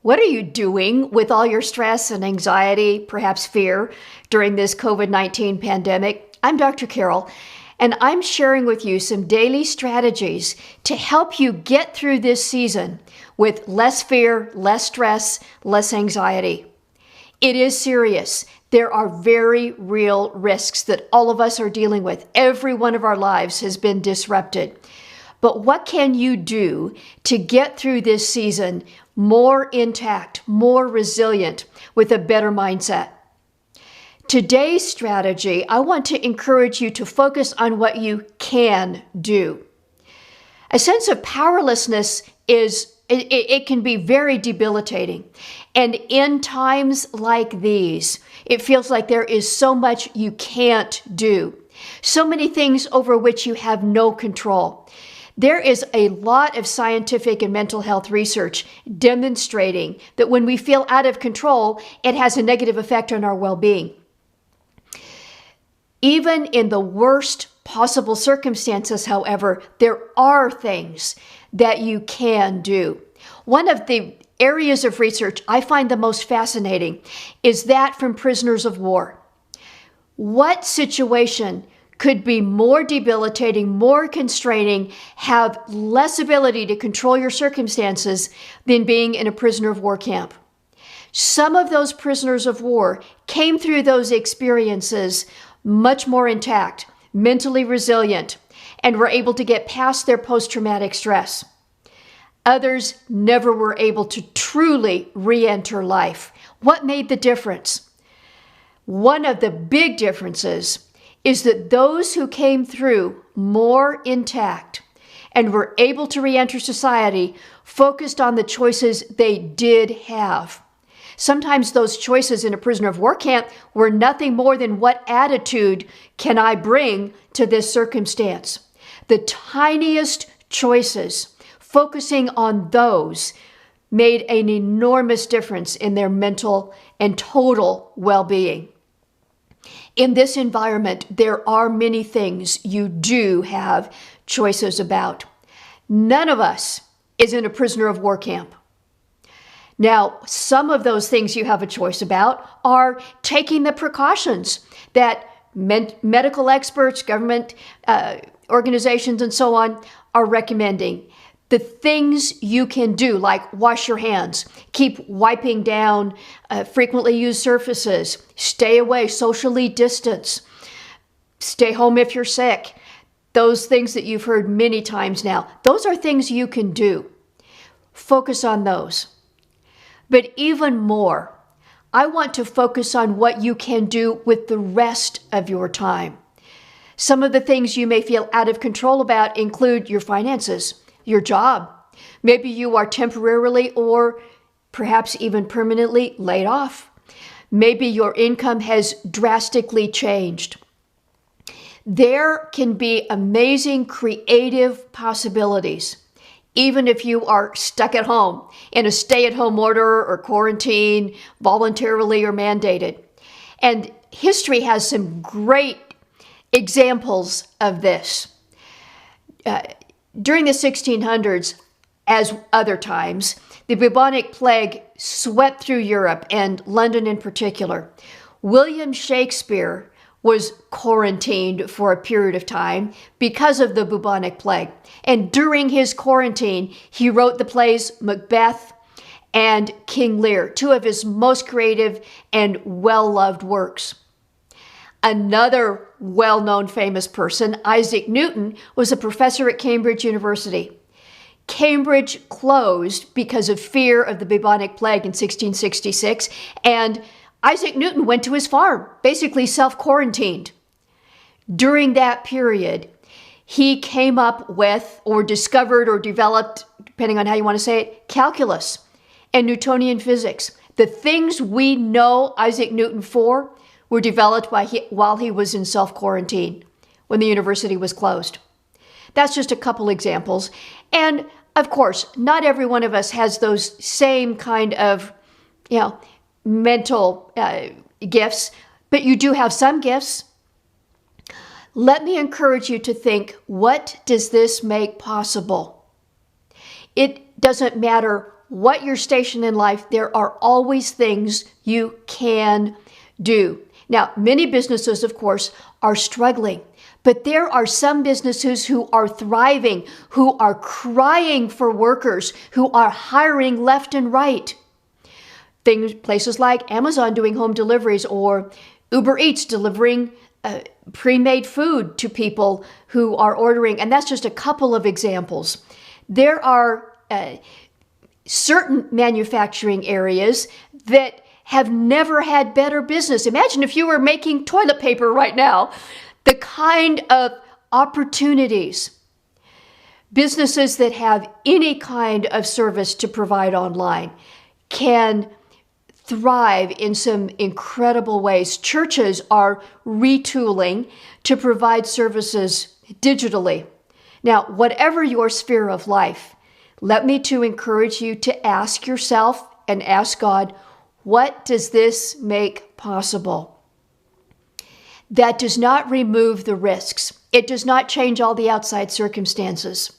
What are you doing with all your stress and anxiety, perhaps fear, during this COVID-19 pandemic? I'm Dr. Carol, and I'm sharing with you some daily strategies to help you get through this season with less fear, less stress, less anxiety. It is serious. There are very real risks that all of us are dealing with. Every one of our lives has been disrupted. But what can you do to get through this season more intact, more resilient, with a better mindset? Today's strategy, I want to encourage you to focus on what you can do. A sense of powerlessness it can be very debilitating. And in times like these, it feels like there is so much you can't do, so many things over which you have no control. There is a lot of scientific and mental health research demonstrating that when we feel out of control, it has a negative effect on our well-being. Even in the worst possible circumstances, however, there are things that you can do. One of the areas of research I find the most fascinating is that from prisoners of war. What situation could be more debilitating, more constraining, have less ability to control your circumstances than being in a prisoner of war camp? Some of those prisoners of war came through those experiences much more intact, mentally resilient, and were able to get past their post-traumatic stress. Others never were able to truly re-enter life. What made the difference? One of the big differences is that those who came through more intact and were able to re-enter society focused on the choices they did have. Sometimes those choices in a prisoner of war camp were nothing more than what attitude can I bring to this circumstance. The tiniest choices, focusing on those, made an enormous difference in their mental and total well-being. In this environment, there are many things you do have choices about. None of us is in a prisoner of war camp. Now, some of those things you have a choice about are taking the precautions that medical experts, government organizations, and so on are recommending. The things you can do, like wash your hands, keep wiping down frequently used surfaces, stay away, socially distance, stay home if you're sick. Those things that you've heard many times now, those are things you can do. Focus on those. But even more, I want to focus on what you can do with the rest of your time. Some of the things you may feel out of control about include your finances, your job. Maybe you are temporarily or perhaps even permanently laid off. Maybe your income has drastically changed. There can be amazing creative possibilities, even if you are stuck at home in a stay-at-home order or quarantine, voluntarily or mandated. And history has some great examples of this. During the 1600s, as other times, the bubonic plague swept through Europe and London in particular. William Shakespeare was quarantined for a period of time because of the bubonic plague. And during his quarantine, he wrote the plays Macbeth and King Lear, two of his most creative and well-loved works. Another well-known famous person, Isaac Newton, was a professor at Cambridge University. Cambridge closed because of fear of the bubonic plague in 1666, and Isaac Newton went to his farm, basically self-quarantined. During that period, he came up with, or discovered, or developed, depending on how you want to say it, calculus and Newtonian physics. The things we know Isaac Newton for were developed while he was in self-quarantine when the university was closed. That's just a couple examples. And of course, not every one of us has those same kind of, mental gifts, but you do have some gifts. Let me encourage you to think, what does this make possible? It doesn't matter what your station in life, there are always things you can do. Now, many businesses, of course, are struggling, but there are some businesses who are thriving, who are crying for workers, who are hiring left and right. Places like Amazon doing home deliveries, or Uber Eats delivering pre-made food to people who are ordering. And that's just a couple of examples. There are certain manufacturing areas that have never had better business. Imagine if you were making toilet paper right now, the kind of opportunities. Businesses that have any kind of service to provide online can thrive in some incredible ways. Churches are retooling to provide services digitally. Now, whatever your sphere of life, let me to encourage you to ask yourself and ask God, what does this make possible? That does not remove the risks. It does not change all the outside circumstances.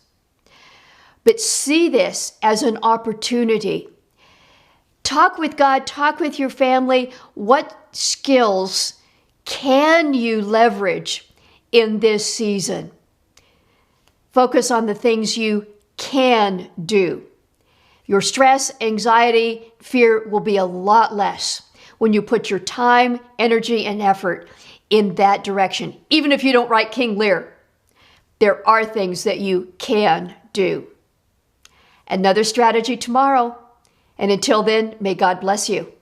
But see this as an opportunity. Talk with God, talk with your family. What skills can you leverage in this season? Focus on the things you can do. Your stress, anxiety, fear will be a lot less when you put your time, energy, and effort in that direction. Even if you don't write King Lear, there are things that you can do. Another strategy tomorrow. And until then, may God bless you.